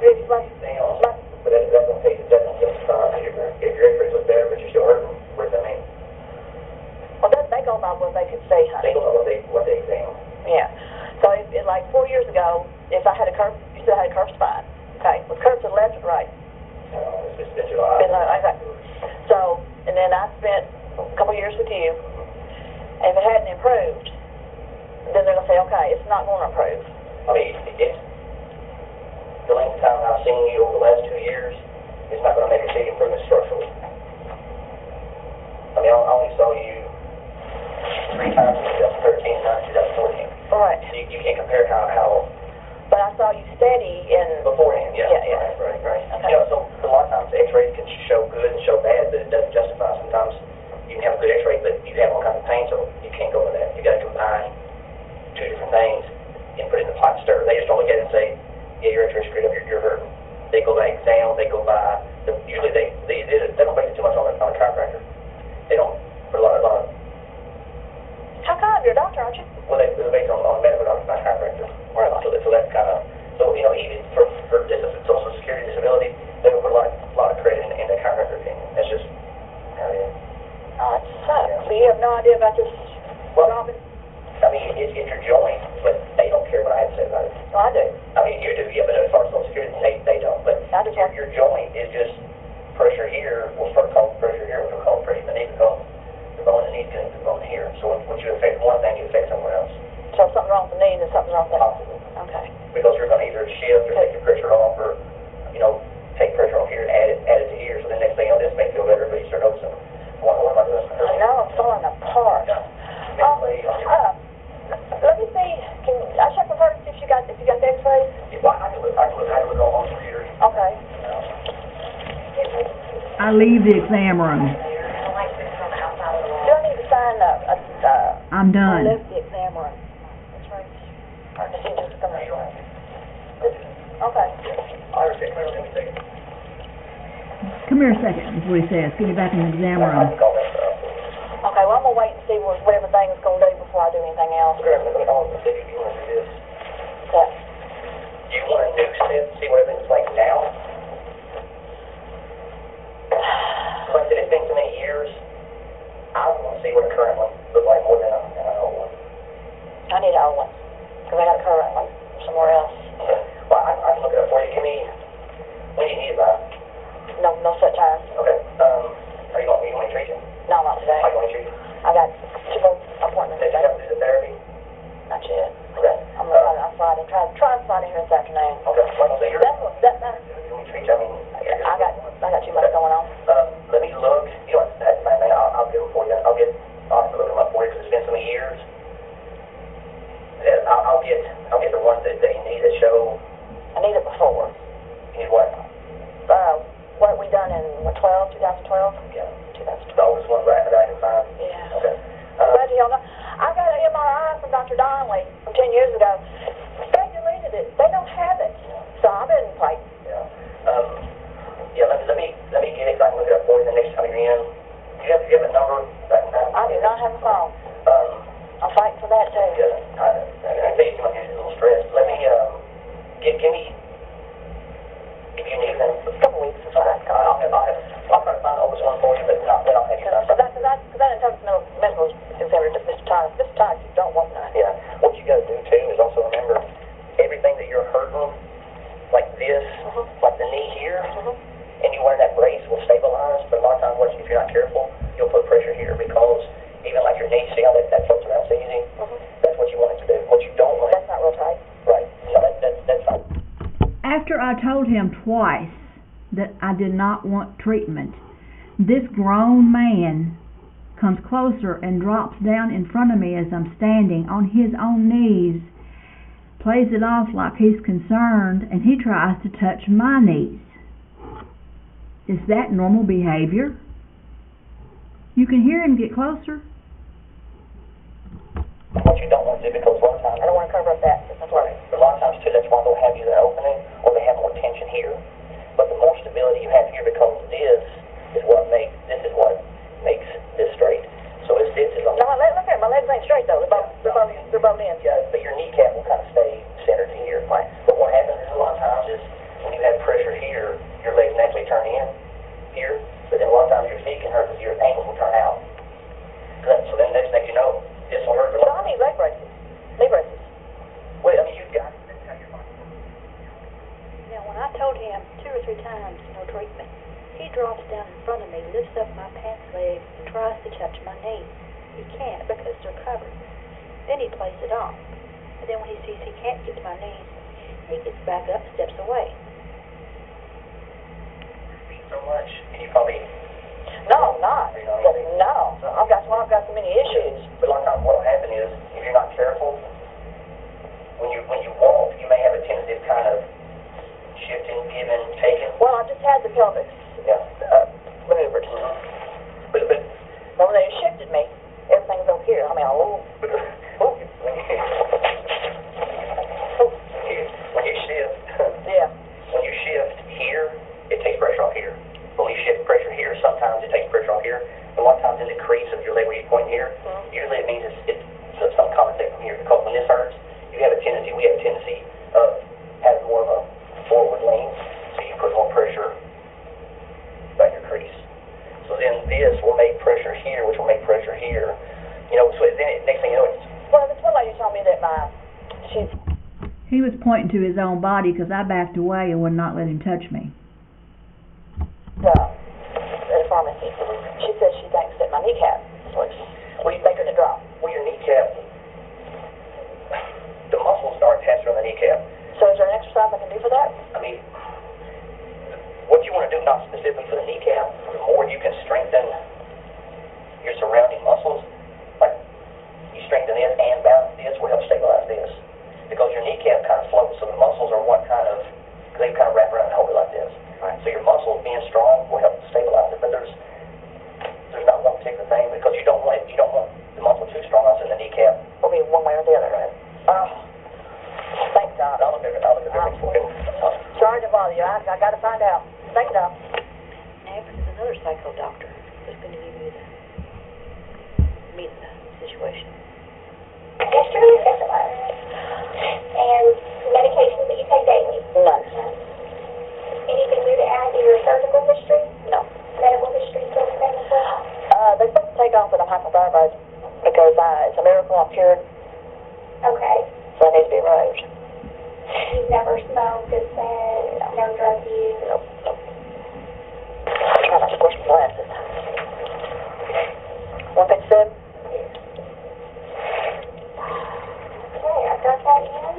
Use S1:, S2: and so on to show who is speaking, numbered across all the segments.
S1: It's like,
S2: But that's going to take that don't justify if your x-rays look better, but you're still hurting. What does that mean?
S1: well, they go by what they could see, honey.
S2: They go by what they examine.
S1: Yeah. So, like 4 years ago, if I had a curve, you said I had a curved spine. Okay. Was curved to the left or right?
S2: It's been July.
S1: Okay. So, and then I spent a couple years with you. And if it hadn't improved, then they're going to say, okay, it's not going to improve.
S2: I mean, it's the length of time I've seen you over the last 2 years, it's not going to make a big improvement structurally. I mean, I only saw you 3 times in 2013 and 2014.
S1: Right.
S2: So you can't compare how
S1: But I saw you steady in...
S2: beforehand, yeah.
S1: Yeah.
S2: Right.
S1: Okay.
S2: You know, so a lot of times x-rays can show good and show bad, but it doesn't justify. Sometimes you can have a good x-ray, but you have all kinds of pain, so you can't go with that. You got to combine 2 different things and put it in the pot and stir. They just don't look at it and say, yeah, your x-ray screwed up, you're hurting. They go by exam, they go by, usually they don't base it too much on a chiropractor. They don't put a lot of,
S1: How come? You're a doctor, aren't you?
S2: well, they base it on a medical doctor, not chiropractor.
S1: Really?
S2: So that's kind of, so, you know, even for Social Security disability, they don't put a lot of credit in the chiropractor opinion. That's just how it is.
S1: Oh, it sucks. Yeah. So you have no idea about this problem?
S2: I mean, it's your joint, but they don't care what I have to say about it.
S1: No, I do.
S2: I mean, you do, yeah, but as far as Social Security, they don't. But
S1: I just
S2: your joint is just pressure here, will start causing pressure here, which will cause pressure in the knee because the bone in the knee is connected to the bone here. So when you affect one thing, you affect somewhere else.
S1: So if something's wrong with the knee, then something's wrong with the...
S2: Possible.
S1: Okay.
S2: Because you're going to either shift or take your pressure off or, you know, take pressure off here and add it to here. So the next thing you know, this may feel better, but you start noticing, what am I doing?
S1: I know, I'm falling apart. Let me see. Can I check with her to see if you got the x-rays?
S2: Well, I can look on the computer.
S1: Okay.
S3: I leave the exam room.
S1: Do I need to sign
S3: I'm
S1: I
S3: done.
S1: left the exam room. That's right. Or does he just come in? Okay.
S2: I respect everything.
S3: Come here a second, is what he says. Get me back in the exam
S2: I
S3: room.
S2: can call that
S1: Okay, well, I'm going to wait and see what everything's going to do before I do anything else.
S2: We're going to call it if you want to do this.
S1: Okay.
S2: Do you want a new set to see what everything's like now? Like I said, it's been so many years. I want to see what a current one looks like more than an old one.
S1: I need an old one, because I got a current one somewhere else.
S2: Okay. Well, I can look it up for you. Give me, when do you need it by?
S1: No set time.
S2: Okay. Are you going to treat you?
S1: No, not today.
S2: Are you going to treat you?
S1: I got 2 appointments
S2: Did you
S1: today.
S2: have to do the therapy?
S1: Not yet.
S2: Okay.
S1: I'm going to try to try and find it here this afternoon.
S2: Okay. Well, so you're
S1: That's what, that,
S2: you want me to treat you? I mean,
S1: I got too much going on.
S2: let me look. You know what? That's my thing. I'll do it for you. I'll have to look them up for you because it's been so many years. I'll get the ones that you need that show.
S1: I need it before.
S2: You need what?
S1: What we done in 2012?
S2: Yeah.
S1: 2012.
S2: The oldest one that I can find.
S1: Yeah.
S2: Okay.
S1: Glad you know. I got an MRI from Dr. Donnelly from 10 years ago. They deleted it. They don't have it. So I've been like...
S2: Yeah. Yeah, let me get it so I can look it up for you the next time you're in. Do you have a number right now?
S1: I do not have a phone. I'm fighting for that too.
S2: Yeah. I think you might get a little stressed. Let me, give me, if you need them.
S1: A couple weeks is fine.
S2: I'll try to find the oldest one for you, but then I'll have you sign.
S1: Because I didn't talk to no medical examiner, Mr. Thomas. Mr. Thomas, you don't want none.
S2: Yeah. What you got to do too is also remember everything that you're hurting, like this, like the knee here, and you wearing that brace will stabilize. But a lot of times, if you're not careful, you'll put pressure here because even like your knee, see how that floats around so easy? That's what you want it to do. What you don't want.
S1: That's not real tight.
S2: Right. So that's fine.
S3: After I told him twice that I did not want treatment, this grown man comes closer and drops down in front of me as I'm standing on his own knees, plays it off like he's concerned, and he tries to touch my knees. Is that normal behavior? You can hear him get closer.
S2: What you don't want to do, because a lot of times,
S1: I don't want to cover up that.
S2: right, but a lot of times too, that's why they'll have either an opening or they have more tension here. But the more stability you have here, because this is what makes this straight. So this is a
S1: No, look at it. My legs ain't straight though. They're both in.
S2: yeah, but your kneecap will kind of stay centered here. Right. But what happens is a lot of times is when you have here, but then a lot of times your feet can hurt because your ankles will turn out. So then next thing you know, this will hurt.
S1: So I need leg braces. Knee braces.
S2: Well, I mean, you've got it. That's how your body works.
S4: Now, when I told him 2 or 3 times no treatment, he drops down in front of me, lifts up my pants leg, and tries to touch my knee. He can't because they're covered. Then he plays it off. And then when he sees he can't get to my knees, he gets back up, steps away.
S2: So much, and you probably.
S1: No, I'm not.
S2: You know what I mean?
S1: No. I've got so many issues.
S2: But a lot of times what will happen is, if you're not careful, when you walk, you may have a tendency of kind of shifting, giving, taking.
S1: Well, I just had the pelvis maneuvered.
S2: But
S1: when they shifted me, everything's over here. I mean,
S2: when you shift,
S1: yeah.
S2: When you shift here, it takes pressure off here. When you shift pressure here, sometimes it takes pressure off here. A lot of times in the crease of your leg where you point here, usually it means it's some contact from here. Because when this hurts, we have a tendency of having more of a forward lean, so you put more pressure by your crease. So then this will make pressure here, which will make pressure here. You know, so then next thing you know, it's.
S1: Well, this one lady told me that
S3: He was pointing to his own body because I backed away and would not let him touch me.
S1: At a pharmacy. She says she thinks that my kneecap is loose. Well, you making it drop.
S2: Well, your kneecap, the muscles are attached on the kneecap.
S1: So is there an exercise I can do for that?
S2: I mean, what you want to do, not specifically for the kneecap, the more you can strengthen your surrounding muscles, like you strengthen this and balance this, will help stabilize this. Because your kneecap kind of floats, so the muscles are what kind of, they kind of wrap around and hold it like this. Right? So your muscles being strong will help stabilize it. But there's not one particular thing, because you don't want the muscle too strong in the kneecap.
S1: Will be one way or the other, right? Thank God.
S2: I'll look at everything for you.
S1: Sorry to bother you. I got to find out. Thank you, Doc.
S4: Next is another psycho doctor who's going to give you the situation.
S5: History of syphilis and medications that you take daily.
S1: None.
S5: Anything new to add to your surgical history?
S1: No.
S5: Medical history still the same as well?
S1: They're supposed to take off that I'm hypothyroid because it's a miracle I'm cured,
S5: Okay.
S1: so I need to be removed.
S5: You've never smoked, no drug use?
S1: Nope. I'm trying not to push my glasses. 157?
S5: Okay, I've got that in.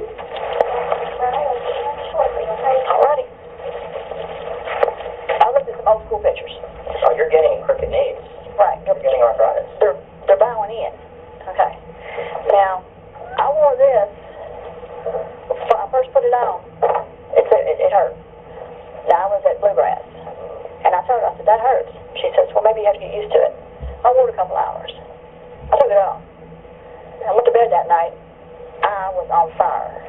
S5: Right, I'll get in shortly, okay?
S1: Alrighty. I looked at some old school pictures.
S2: Oh, you're getting crooked knees.
S1: Right.
S2: You're getting arthritis.
S1: They're bowing in. Okay. Now, I wore this when I first put it on. It hurt. Now, I was at Bluegrass, and I told her, I said, that hurts. She says, well, maybe you have to get used to it. I wore it a couple hours. I took it off. I went to bed that night. I was on fire.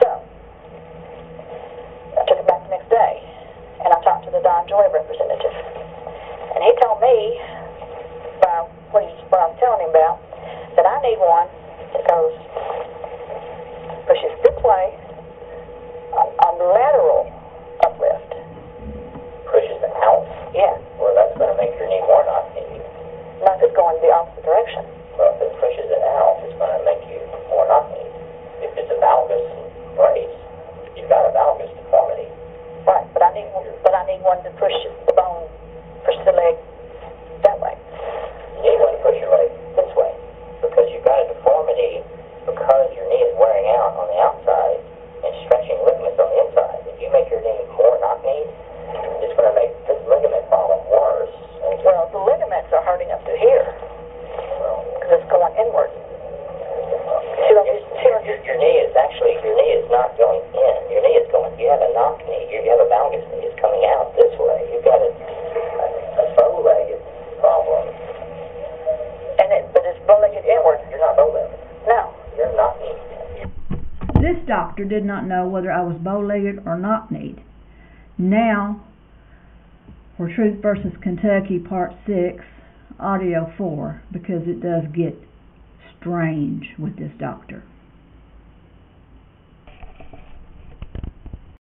S1: So, I took it back the next day, and I talked to the Don Joy representative. And he told me, by what I was telling him about, that I need one that pushes this way, on the lateral uplift.
S2: Pushes it out.
S1: Yeah.
S2: Well, that's going to make your knee more knock-knee.
S1: Not just going the opposite direction.
S2: Well, if it pushes it out, it's going to make you more knock-knee. If it's a valgus brace, you've got a valgus deformity.
S1: Right, but I need one to push the bone, push the leg that way.
S2: You need one to push your leg this way, because you've got a deformity because your knee is wearing out on the outside and stretching ligaments on the inside. If you make your knee more knock-knee, it's going to make this ligament problem worse.
S1: Well, the ligaments are hurting up to here because it's going inward.
S2: Your knee is not going in. Your knee is going. You have a knock knee. You have a valgus knee. It's coming out this way. You've got a bow-legged problem.
S1: But it's bow-legged inward.
S2: You're not bow-legged.
S1: No.
S2: You're knock-knee.
S3: This doctor did not know whether I was bow-legged or knock-kneed. Now, for Truth versus Kentucky, Part 6, Audio 4, because it does get strange with this doctor.